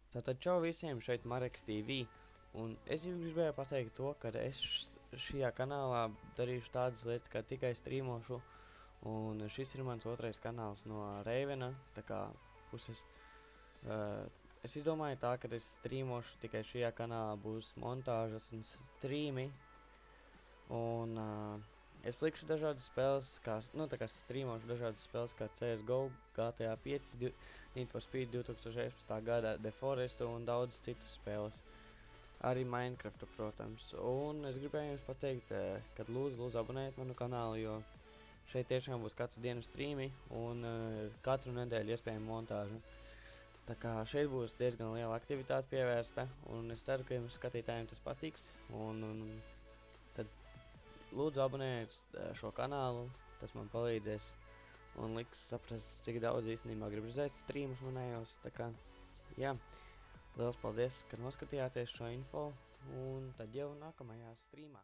Tātad čau visiem, šeit Mareks TV, un es jums gribēju pateikt to, ka es šajā kanālā darīšu tādas lietas, kā tikai strīmošu, un šis ir mans otrais kanāls no Reivena, tā kā puses. Es izdomāju tā, ka es strīmošu tikai šajā kanālā būs montāžas un strīmi, un es likšu dažādas spēles, tā kā strīmošu dažādas spēles kā CSGO, GTA 5, Need for Speed 2016. Gada, The Forest un daudz citas spēles. Arī Minecraftu, protams. Un es gribēju jums pateikt, kad lūdzu abonējiet manu kanālu, jo šeit tiešām būs katru dienu strīmi un katru nedēļu iespējama montāža. Tā kā šeit būs diezgan liela aktivitāte pievērsta, un es ceru, ka jums skatītājiem tas patiks. Tad lūdzu abonējiet šo kanālu, tas man palīdzēs un liks saprast, cik daudz īstenībā grib redzēt strīmus manējos. Tā kā, jā, liels paldies, ka noskatījāties šo info, un tad jau nākamajā strīmā.